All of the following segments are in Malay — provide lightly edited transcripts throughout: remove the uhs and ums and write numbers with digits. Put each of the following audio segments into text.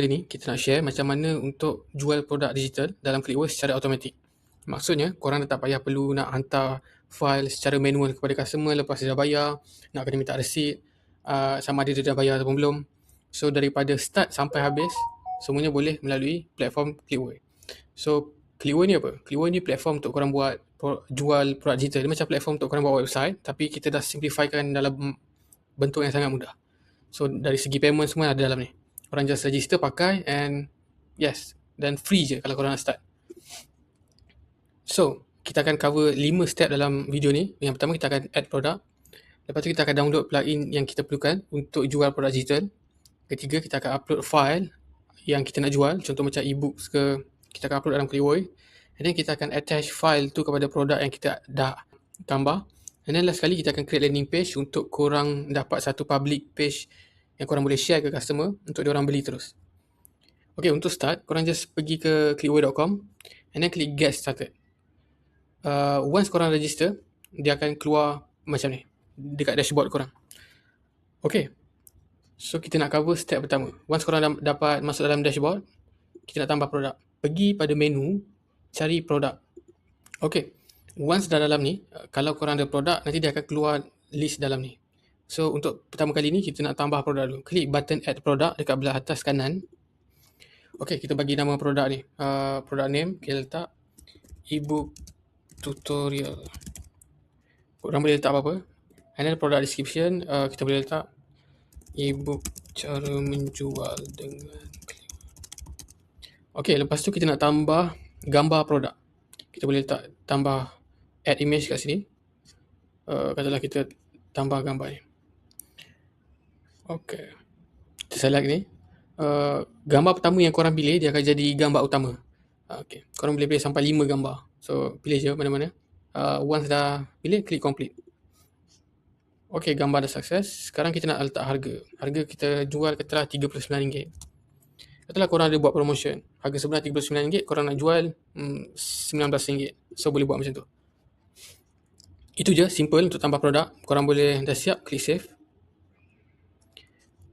Kali ni kita nak share macam mana untuk jual produk digital dalam Clickworks secara automatik. Maksudnya, korang tak payah perlu nak hantar file secara manual kepada customer lepas dia dah bayar, nak kena minta resit, sama ada dia dah bayar ataupun belum. So, daripada start sampai habis, semuanya boleh melalui platform Clickworks. So, Clickworks ni apa? Clickworks ni platform untuk korang buat jual produk digital. Dia macam platform untuk korang buat website, tapi kita dah simplifykan dalam bentuk yang sangat mudah. So, dari segi payment semua ada dalam ni. Korang just register pakai and yes, dan free je kalau korang nak start. So, kita akan cover 5 step dalam video ni. Yang pertama kita akan add produk. Lepas tu kita akan download plugin yang kita perlukan untuk jual produk digital. Ketiga, kita akan upload file yang kita nak jual. Contoh macam e-books ke, kita akan upload dalam Clickworks. And then kita akan attach file tu kepada produk yang kita dah tambah. And then last sekali kita akan create landing page untuk korang dapat satu public page yang korang boleh share ke customer untuk diorang beli terus. Okay, untuk start, korang just pergi ke clickworks.com and then click get started. Once korang register, dia akan keluar macam ni dekat dashboard korang. Okay, so kita nak cover step pertama. Once korang dapat masuk dalam dashboard, kita nak tambah produk. Pergi pada menu, cari produk. Okay, once dah dalam ni, kalau korang ada produk, nanti dia akan keluar list dalam ni. So, untuk pertama kali ni, kita nak tambah produk dulu. Klik button add product dekat belah atas kanan. Okay, kita bagi nama produk ni. Product name, kita letak ebook tutorial. Korang boleh letak apa-apa. And then product description, kita boleh letak ebook cara menjual dengan Clickworks. Okay, lepas tu kita nak tambah gambar produk. Kita boleh letak tambah add image kat sini. Katalah kita tambah gambar ni. Okay, kita select ni. Gambar pertama yang korang pilih, dia akan jadi gambar utama. Okay, korang boleh pilih sampai 5 gambar. So, pilih je mana-mana. Once dah pilih, klik complete. Okay, gambar dah sukses. Sekarang kita nak letak harga. Harga kita jual katalah RM39. Katalah korang ada buat promotion. Harga sebenar RM39, korang nak jual RM19. So, boleh buat macam tu. Itu je, simple untuk tambah produk. Korang boleh dah siap, klik save.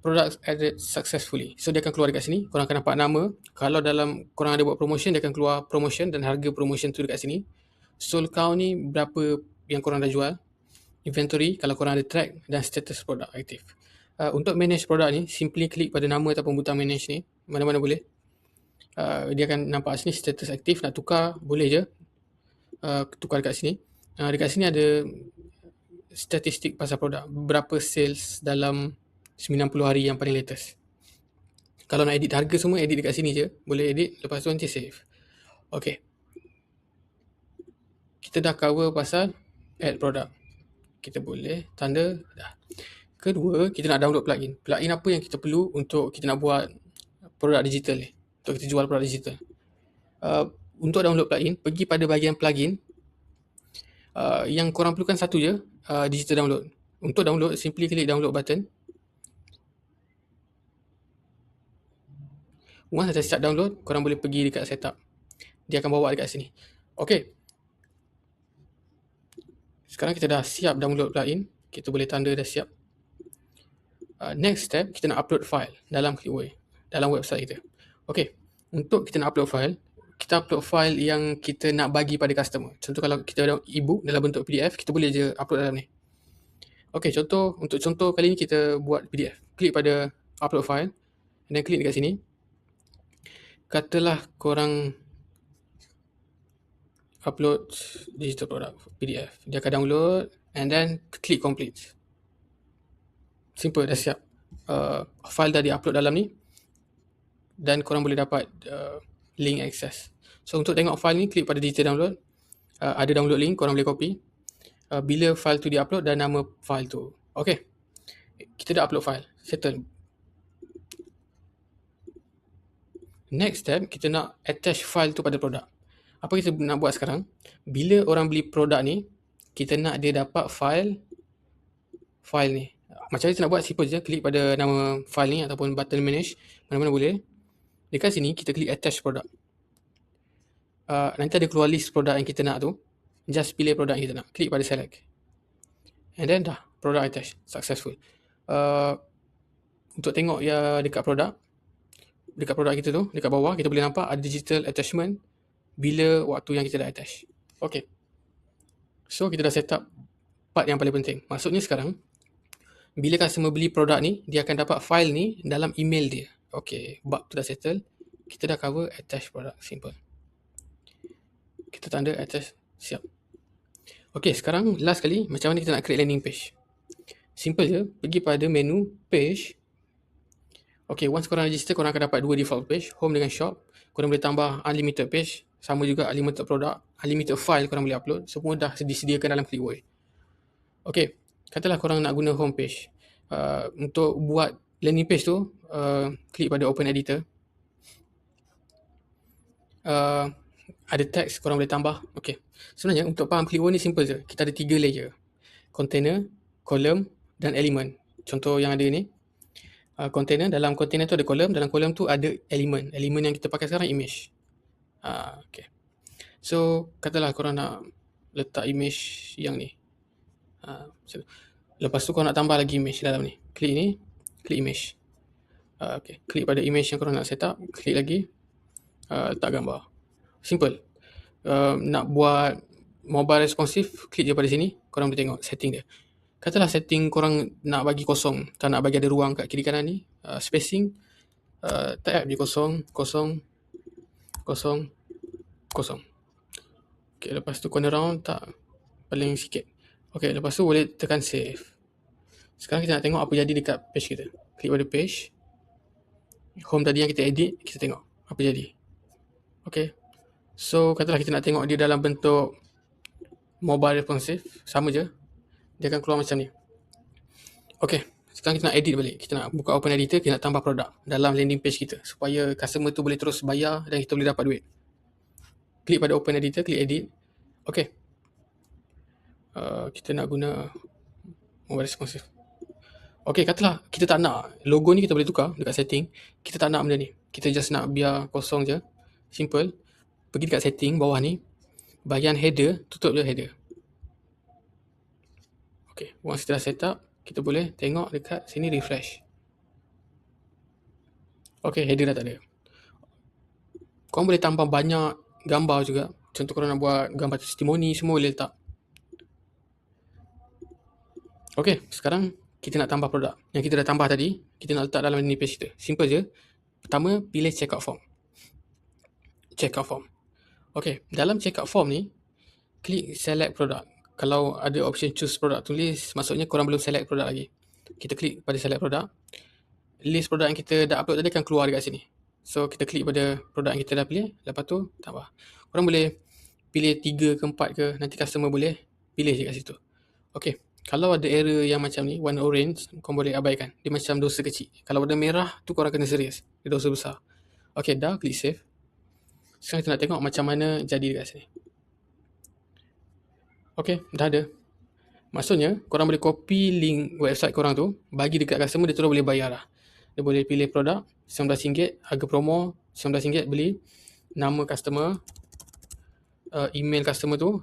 Products added successfully. So, dia akan keluar dekat sini. Korang akan nampak nama. Kalau dalam korang ada buat promotion, dia akan keluar promotion dan harga promotion tu dekat sini. Sold count ni berapa yang korang dah jual. Inventory, kalau korang ada track, dan status produk aktif. Untuk manage produk ni, simply klik pada nama ataupun butang manage ni. Mana-mana boleh. Dia akan nampak sini status aktif. Nak tukar, boleh je. Tukar dekat sini. Dekat sini ada statistik pasal produk. Berapa sales dalam 90 hari yang paling latest. Kalau nak edit harga semua, edit dekat sini je. Boleh edit, lepas tu nanti save. Okay. Kita dah cover pasal add product. Kita boleh tanda dah. Kedua, kita nak download plugin. Plugin apa yang kita perlu untuk kita nak buat produk digital ni. Untuk kita jual produk digital. Untuk download plugin, pergi pada bahagian plugin. Yang korang perlukan satu je, digital download. Untuk download, simply klik download button. Once dah start download, korang boleh pergi dekat setup. Dia akan bawa dekat sini. Okay. Sekarang kita dah siap download plugin. Kita boleh tanda dah siap. Next step, kita nak upload file dalam Clickworks, dalam website kita. Okay. Untuk kita nak upload file, kita upload file yang kita nak bagi pada customer. Contoh kalau kita ada e-book dalam bentuk PDF, kita boleh je upload dalam ni. Okay, untuk contoh kali ni kita buat PDF. Klik pada upload file. And then klik dekat sini. Katalah korang upload digital product PDF. Dia akan download and then klik complete. Simple, dah siap. File dah di-upload dalam ni dan korang boleh dapat link access. So untuk tengok file ni, klik pada digital download. Ada download link, korang boleh copy. Bila file tu di-upload dan nama file tu. Okay. Kita dah upload file. Settle. Next step, kita nak attach file tu pada produk. Apa kita nak buat sekarang? Bila orang beli produk ni, kita nak dia dapat file ni. Macam mana kita nak buat? Simple je. Klik pada nama file ni ataupun button manage. Mana-mana boleh. Dekat sini, kita klik attach product. Nanti ada keluar list produk yang kita nak tu. Just pilih produk yang kita nak. Klik pada select. And then dah. Product attach. Successful. Untuk tengok ya dekat produk, dekat produk kita tu, dekat bawah kita boleh nampak ada digital attachment bila waktu yang kita dah attach. Okay. So kita dah set up part yang paling penting. Maksudnya sekarang, bila customer beli produk ni, dia akan dapat file ni dalam email dia. Okay, bab tu dah settle. Kita dah cover attach product, simple. Kita tanda attach, siap. Okay, sekarang last kali, macam mana kita nak create landing page. Simple je, pergi pada menu page. Okay, once korang register, korang akan dapat 2 default page, home dengan shop. Korang boleh tambah unlimited page, sama juga unlimited product, unlimited file korang boleh upload. Semua dah disediakan dalam Clickwork. Okay, katalah korang nak guna home page. Untuk buat landing page tu, klik pada open editor. Ada teks korang boleh tambah. Okay, sebenarnya untuk faham Clickwork ni simple je. Kita ada 3 layer. Container, column dan element. Contoh yang ada ni, container, dalam container tu ada column, dalam column tu ada element. Element yang kita pakai sekarang image. Okay. So, katalah korang nak letak image yang ni. Lepas tu korang nak tambah lagi image dalam ni. Klik ni, klik image. Okay. Klik pada image yang korang nak set up, klik lagi, letak gambar. Simple. Nak buat mobile responsive, klik je pada sini, korang boleh tengok setting dia. Katalah setting korang nak bagi kosong, tak nak bagi ada ruang kat kiri kanan ni, spacing, type je kosong, kosong, kosong, kosong. Okay, lepas tu corner round tak, paling sikit. Okay, lepas tu boleh tekan save. Sekarang kita nak tengok apa jadi dekat page kita. Klik pada page. Home tadi yang kita edit, kita tengok apa jadi. Okay. So, katalah kita nak tengok dia dalam bentuk mobile responsive, sama je. Dia akan keluar macam ni. Okay, sekarang kita nak edit balik. Kita nak buka open editor, kita nak tambah produk dalam landing page kita supaya customer tu boleh terus bayar dan kita boleh dapat duit. Klik pada open editor, klik edit. Okay. Kita nak guna mobile responsive. Okay, katalah kita tak nak. Logo ni kita boleh tukar dekat setting. Kita tak nak benda ni. Kita just nak biar kosong je. Simple. Pergi dekat setting bawah ni. Bahagian header, tutup je header. Okay, once kita dah set up, kita boleh tengok dekat sini refresh. Okay, header dah tak ada. Korang boleh tambah banyak gambar juga. Contoh korang nak buat gambar testimoni, semua boleh letak. Okay, sekarang kita nak tambah produk. Yang kita dah tambah tadi, kita nak letak dalam landing page kita. Simple je. Pertama, pilih checkout form. Checkout form. Okay, dalam checkout form ni, klik select product. Kalau ada option choose product tulis, maksudnya korang belum select produk lagi. Kita klik pada select product. List produk yang kita dah upload tadi akan keluar dekat sini. So, kita klik pada produk yang kita dah pilih. Lepas tu, tambah. Korang boleh pilih 3 ke 4 ke. Nanti customer boleh pilih je kat situ. Okay. Kalau ada error yang macam ni, warna orange, korang boleh abaikan. Dia macam dosa kecil. Kalau warna merah, tu korang kena serius. Dia dosa besar. Okay, dah. Klik save. Sekarang kita nak tengok macam mana jadi dekat sini. Okay, dah ada. Maksudnya, korang boleh copy link website korang tu, bagi dekat customer, dia terus boleh bayar lah. Dia boleh pilih produk, RM19, harga promo, RM19, beli, nama customer, email customer tu,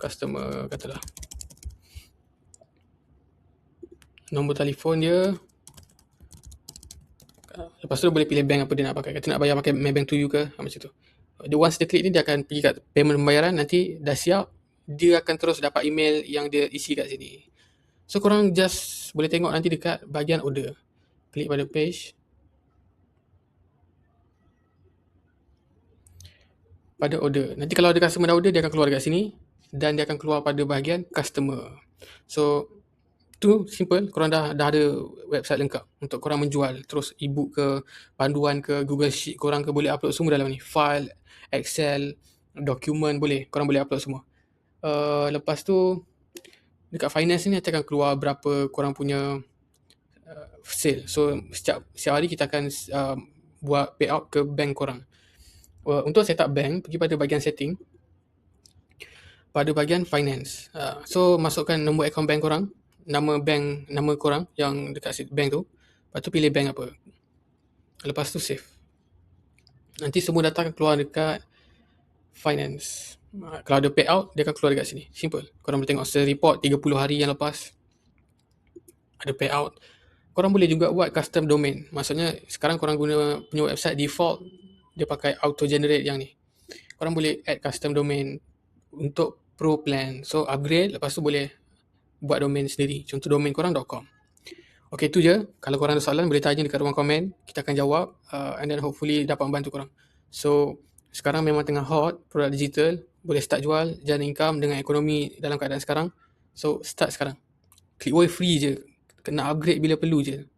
customer katalah, nombor telefon dia, lepas tu dia boleh pilih bank apa dia nak pakai. Kata nak bayar pakai Maybank to you ke, macam tu. Dia once dia klik ni, dia akan pergi kat payment pembayaran, nanti dah siap, dia akan terus dapat email yang dia isi kat sini. So, korang just boleh tengok nanti dekat bahagian order. Klik pada page. Pada order. Nanti kalau ada customer dah order, dia akan keluar dekat sini. Dan dia akan keluar pada bahagian customer. So, tu simple. Korang dah ada website lengkap untuk korang menjual. Terus ebook ke, panduan ke, Google Sheet korang ke, boleh upload semua dalam ni. File, Excel, dokumen boleh. Korang boleh upload semua. Lepas tu, dekat finance ni nanti akan keluar berapa korang punya sale. So, setiap hari kita akan buat payout ke bank korang. Untuk set up bank, pergi pada bahagian setting. Pada bahagian finance. So, masukkan nombor akaun bank korang. Nama korang yang dekat bank tu. Lepas tu pilih bank apa. Lepas tu save. Nanti semua data akan keluar dekat finance. Kalau ada payout, dia akan keluar dekat sini. Simple. Korang boleh tengok report 30 hari yang lepas. Ada payout. korang boleh juga buat custom domain. Maksudnya sekarang korang guna punya website default dia pakai auto generate yang ni. Korang boleh add custom domain untuk pro plan. So upgrade, lepas tu boleh buat domain sendiri. Contoh domain korang .com. Okay, tu je. Kalau korang ada soalan boleh tanya dekat ruang komen. Kita akan jawab and then hopefully dapat membantu korang. So sekarang memang tengah hot produk digital. Boleh start jual, jana income dengan ekonomi dalam keadaan sekarang. So start sekarang. Clickwork free je. Kena upgrade bila perlu je.